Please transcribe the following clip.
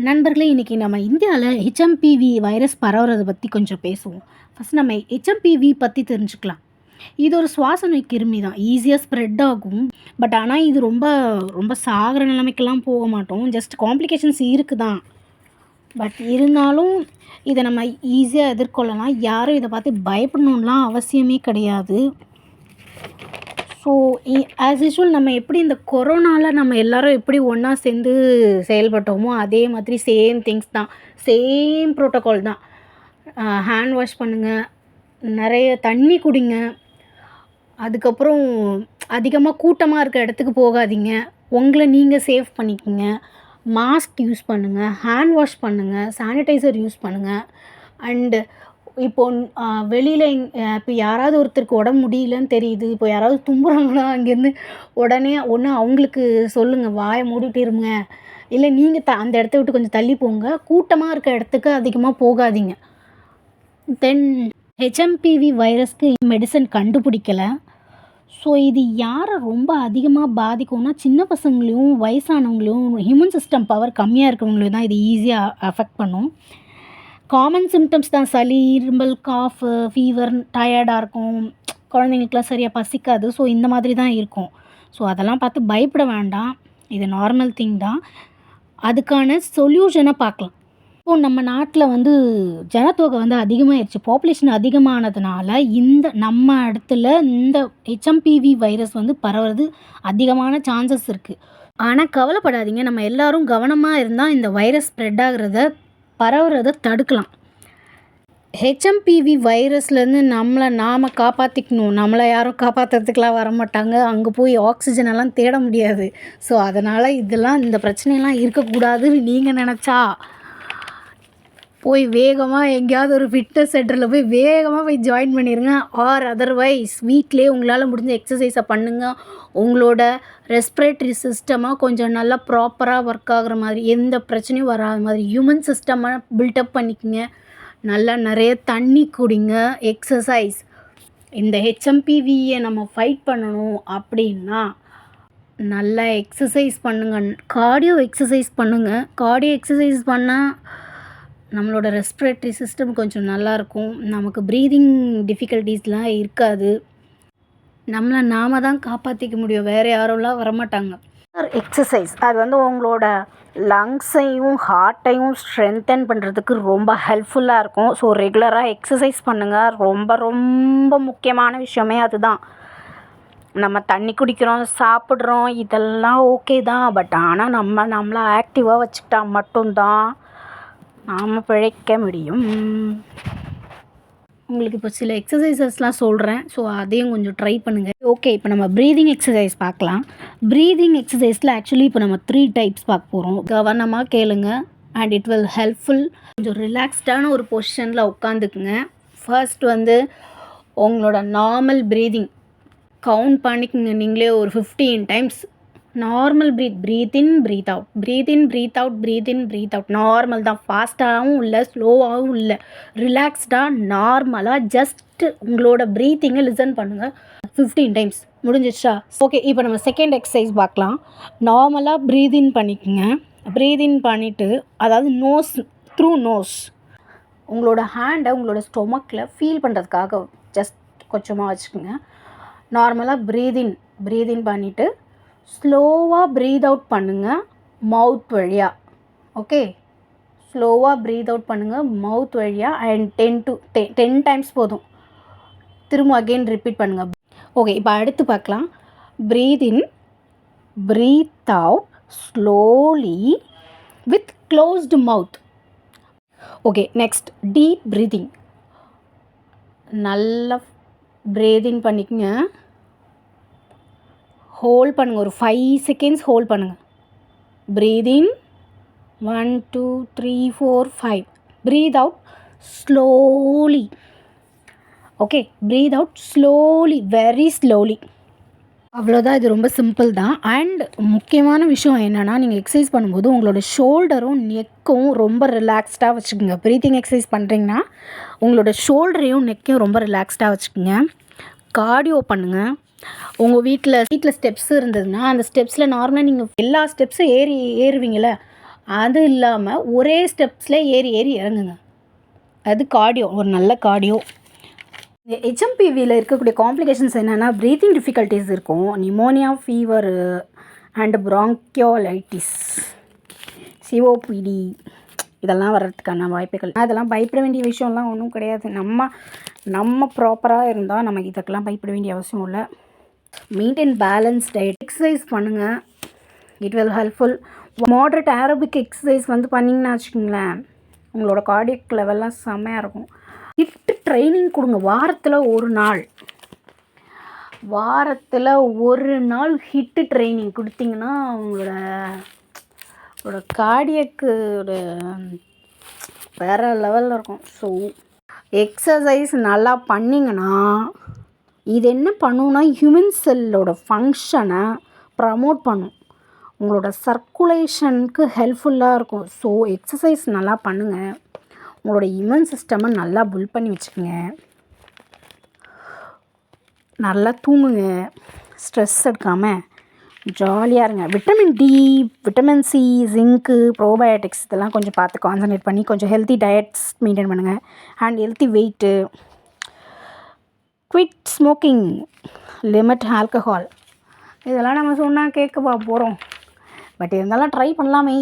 நண்பர்களே, இன்னைக்கு நம்ம இந்தியாவில் ஹெச்எம்பிவி வைரஸ் பரவுறதை பற்றி கொஞ்சம் பேசுவோம். ஃபஸ்ட் நம்ம ஹெச்எம்பிவி பற்றி தெரிஞ்சுக்கலாம். இது ஒரு சுவாச நோய் கிருமி தான், ஈஸியாக ஸ்ப்ரெட் ஆகும். பட் ஆனால் இது ரொம்ப ரொம்ப சாகிற நிலைமைக்கெல்லாம் போக மாட்டோம். ஜஸ்ட் காம்ப்ளிகேஷன்ஸ் இருக்குது தான். பட் இருந்தாலும் இதை நம்ம ஈஸியாக எதிர்கொள்ளலாம். யாரும் இதை பார்த்து பயப்படணும்லாம் அவசியமே கிடையாது. ஸோ ஆஸ் யூஷுவல் நம்ம எப்படி இந்த கொரோனாவில் நம்ம எல்லோரும் எப்படி ஒன்றா சேர்ந்து செயல்பட்டோமோ அதே மாதிரி சேம் திங்ஸ் தான், சேம் ப்ரோட்டோகால் தான். ஹேண்ட் வாஷ் பண்ணுங்கள், நிறைய தண்ணி குடிங்க, அதுக்கப்புறம் அதிகமாக கூட்டமாக இருக்க இடத்துக்கு போகாதீங்க, உங்களை நீங்கள் சேவ் பண்ணிக்கோங்க, மாஸ்க் யூஸ் பண்ணுங்கள், ஹேண்ட் வாஷ் பண்ணுங்கள், சானிடைசர் யூஸ் பண்ணுங்கள். அண்டு இப்போது வெளியில் இப்போ யாராவது ஒருத்தருக்கு உடம்பு முடியலன்னு தெரியுது, இப்போ யாராவது தும்புறாங்கன்னா அங்கேருந்து உடனே ஒன்று அவங்களுக்கு சொல்லுங்கள், வாயை மூடிட்டு இருங்க, இல்லை நீங்கள் அந்த இடத்த விட்டு கொஞ்சம் தள்ளி போங்க, கூட்டமாக இருக்க இடத்துக்கு அதிகமாக போகாதீங்க. தென் ஹெச்எம்பிவி வைரஸ்க்கு மெடிசன் கண்டுபிடிக்கலை. ஸோ இது யாரை ரொம்ப அதிகமாக பாதிக்கும்னா சின்ன பசங்களையும் வயசானவங்களையும் ஹியூமன் சிஸ்டம் பவர் கம்மியாக இருக்கிறவங்களையும் தான் இது ஈஸியாக அஃபெக்ட் பண்ணும். காமன் சிம்டம்ஸ் தான், சளி, இருமல், காஃபு, ஃபீவர், டயர்டாக இருக்கும், குழந்தைங்களுக்குலாம் சரியாக பசிக்காது. ஸோ இந்த மாதிரி தான் இருக்கும். ஸோ அதெல்லாம் பார்த்து பயப்பட வேண்டாம், இது நார்மல் திங் தான். அதுக்கான சொல்யூஷனை பார்க்கலாம். இப்போது நம்ம நாட்டில் ஜனத்தொகை அதிகமாகிடுச்சு, பாப்புலேஷன் அதிகமானதுனால நம்ம இடத்துல இந்த ஹெச்எம்பிவி வைரஸ் பரவுறது அதிகமான சான்சஸ் இருக்குது. ஆனால் கவலைப்படாதீங்க, நம்ம எல்லோரும் கவனமாக இருந்தால் இந்த வைரஸ் ஸ்ப்ரெட் பரவுறதை தடுக்கலாம். ஹெச்எம்பிவி வைரஸ்லேருந்து நாம் காப்பாற்றிக்கணும். நம்மளை யாரும் காப்பாற்றுறதுக்கெலாம் வரமாட்டாங்க, அங்கே போய் ஆக்சிஜனெல்லாம் தேட முடியாது. ஸோ அதனால் இந்த பிரச்சனையெல்லாம் இருக்கக்கூடாதுன்னு நீங்கள் நினச்சா போய் வேகமாக எங்கேயாவது ஒரு ஃபிட்னஸ் சென்டரில் போய் வேகமாக போய் ஜாயின் பண்ணிடுங்க. ஆர் அதர்வைஸ் வீட்டிலே உங்களால் முடிஞ்ச எக்ஸசைஸை பண்ணுங்கள். உங்களோட ரெஸ்பிரேட்டரி சிஸ்டமாக கொஞ்சம் நல்லா ப்ராப்பராக ஒர்க் ஆகிற மாதிரி, எந்த பிரச்சனையும் வராத மாதிரி ஹியூமன் சிஸ்டமை பில்டப் பண்ணிக்கோங்க. நல்லா நிறைய தண்ணி குடிங்க, எக்ஸசைஸ். இந்த ஹெச்எம்பிவியை நம்ம ஃபைட் பண்ணணும் அப்படின்னா நல்லா எக்ஸசைஸ் பண்ணுங்கள், கார்டியோ எக்ஸசைஸ் பண்ணுங்கள். கார்டியோ எக்ஸசைஸ் பண்ணால் நம்மளோட ரெஸ்பிரேட்டரி சிஸ்டம் கொஞ்சம் நல்லாயிருக்கும், நமக்கு ப்ரீதிங் டிஃபிகல்ட்டிஸ்லாம் இருக்காது, நம்மளை நாம் தான் காப்பாற்றிக்க முடியும், வேறு யாரெல்லாம் வரமாட்டாங்க. எக்ஸசைஸ் அது உங்களோட லங்ஸையும் ஹார்ட்டையும் ஸ்ட்ரென்தன் பண்ணுறதுக்கு ரொம்ப ஹெல்ப்ஃபுல்லாக இருக்கும். ஸோ ரெகுலராக எக்ஸசைஸ் பண்ணுங்கள். ரொம்ப ரொம்ப முக்கியமான விஷயமே அதுதான். நம்ம தண்ணி குடிக்கிறோம், சாப்பிட்றோம், இதெல்லாம் ஓகே தான். பட் ஆனால் நம்மளை ஆக்டிவாக வச்சுக்கிட்டா மட்டும்தான் நாம் பிழைக்க முடியும். உங்களுக்கு இப்போ சில எக்ஸசைசஸ்லாம் சொல்கிறேன், ஸோ அதையும் கொஞ்சம் ட்ரை பண்ணுங்கள். ஓகே, இப்போ நம்ம ப்ரீதிங் எக்ஸசைஸ் பார்க்கலாம். ப்ரீதிங் எக்ஸசைஸில் ஆக்சுவலி இப்போ நம்ம 3 டைப்ஸ் பார்க்க போகிறோம். கவனமாக கேளுங்க அண்ட் இட் வில் ஹெல்ப்ஃபுல். கொஞ்சம் ரிலாக்ஸ்டான ஒரு பொசிஷனில் உட்காந்துக்குங்க. ஃபர்ஸ்ட் உங்களோட நார்மல் ப்ரீதிங் கவுண்ட் பண்ணிக்கோங்க. நீங்களே ஒரு 15 times normal breath in, breathe out, breath in, breathe out, breath in, breathe out. Normal தான், ஃபாஸ்ட்டாகவும் இல்லை, ஸ்லோவாகவும் இல்லை, ரிலாக்ஸ்டாக நார்மலாக ஜஸ்ட் உங்களோட ப்ரீத்திங்கை லிசன் பண்ணுங்கள். 15 டைம்ஸ் முடிஞ்சிச்சா? ஓகே, இப்போ நம்ம செகண்ட் எக்ஸசைஸ் பார்க்கலாம். நார்மலாக ப்ரீத் இன் பண்ணிக்கோங்க. ப்ரீத் இன் பண்ணிவிட்டு, அதாவது நோஸ், த்ரூ நோஸ், உங்களோட ஹேண்டை உங்களோட ஸ்டொமக்கில் ஃபீல் பண்ணுறதுக்காக ஜஸ்ட் கொஞ்சமாக வச்சுக்கோங்க. நார்மலாக ப்ரீத் இன் பண்ணிவிட்டு ஸ்லோவாக ப்ரீத் அவுட் பண்ணுங்கள் மவுத் வழியாக. ஓகே, ஸ்லோவாக ப்ரீத் அவுட் பண்ணுங்கள் மவுத் வழியாக அண்ட் 10 டைம்ஸ் போதும். திரும்ப அகெயின் ரிப்பீட் பண்ணுங்கள். ஓகே, இப்போ அடுத்து பார்க்கலாம். Breathe in, breathe out slowly with closed mouth. Okay, next deep breathing. நல்லா ப்ரீத் இன் பண்ணிக்கோங்க, ஹோல்ட் பண்ணுங்கள், ஒரு 5 செகண்ட்ஸ் ஹோல்ட் பண்ணுங்கள். Breathe in 1 2 3 4 5. Breathe out slowly. Okay, breathe out slowly, very slowly. அவ்வளோதான், இது ரொம்ப சிம்பிள் தான். அண்ட் முக்கியமான விஷயம் என்னென்னா, நீங்கள் எக்ஸசைஸ் பண்ணும்போது உங்களோட ஷோல்டரும் நெக்கும் ரொம்ப ரிலாக்ஸ்டாக வச்சுக்கோங்க. ப்ரீத்திங் எக்ஸசைஸ் பண்ணுறீங்கன்னா உங்களோட ஷோல்டரையும் நெக்கையும் ரொம்ப ரிலாக்ஸ்டாக வச்சுக்கோங்க. கார்டியோ பண்ணுங்கள். உங்கள் வீட்டில் ஸ்டெப்ஸ் இருந்ததுன்னா அந்த ஸ்டெப்ஸில் நார்மலாக நீங்கள் எல்லா ஸ்டெப்ஸும் ஏறுவீங்கள, அது இல்லாமல் ஒரே ஸ்டெப்ஸில் ஏறி ஏறி இறங்குங்க. அது கார்டியோ, ஒரு நல்ல கார்டியோ. இந்த ஹெச்எம்பிவியில் இருக்கக்கூடிய காம்ப்ளிகேஷன்ஸ் என்னென்னா ப்ரீத்திங் டிஃபிகல்ட்டிஸ் இருக்கும், நிமோனியா, ஃபீவரு அண்டு ப்ராங்கியோலைட்டிஸ், சிஓபிடி இதெல்லாம் வர்றதுக்கான வாய்ப்புகள். அதெல்லாம் பயப்பட வேண்டிய விஷயம்லாம் ஒன்றும் கிடையாது. நம்ம ப்ராப்பராக இருந்தால் நமக்கு இதுக்கெல்லாம் பயப்பட வேண்டிய அவசியம் இல்லை. மெயின்டைன் பேலன்ஸ் டயட், எக்ஸசைஸ் பண்ணுங்கள், it will helpful. Moderate aerobic exercise வந்து பண்ணிங்கன்னா வச்சுக்கோங்களேன், உங்களோட கார்டியக் லெவல்லாம் செம்மையாக இருக்கும். ஹிட் ட்ரைனிங் கொடுங்க. வாரத்தில் ஒரு நாள் ஹிட்டு ட்ரைனிங் கொடுத்தீங்கன்னா உங்களோட கார்டியக்கு வேறு லெவலில் இருக்கும். ஸோ எக்ஸசைஸ் நல்லா பண்ணிங்கன்னா இது என்ன பண்ணுன்னா ஹியூமன் செல்லோட ஃபங்க்ஷனை ப்ரமோட் பண்ணும், உங்களோட சர்க்குலேஷனுக்கு ஹெல்ப்ஃபுல்லாக இருக்கும். ஸோ எக்ஸசைஸ் நல்லா பண்ணுங்கள், உங்களோட இம்யூன் சிஸ்டமை நல்லா பில்ட் பண்ணி வச்சுக்கோங்க, நல்லா தூங்குங்க, ஸ்ட்ரெஸ் எடுக்காமல் ஜாலியாக இருங்க. Vitamin D, vitamin C, zinc, probiotics இதெல்லாம் கொஞ்சம் பார்த்து கான்சன்ட்ரேட் பண்ணி கொஞ்சம் ஹெல்த்தி டயட்ஸ் மெயின்டைன் பண்ணுங்கள். And healthy weight, quit smoking, limit alcohol. இதெல்லாம் நம்ம சொன்னால் கேட்கவா போகிறோம், பட் இருந்தாலும் ட்ரை பண்ணலாமே.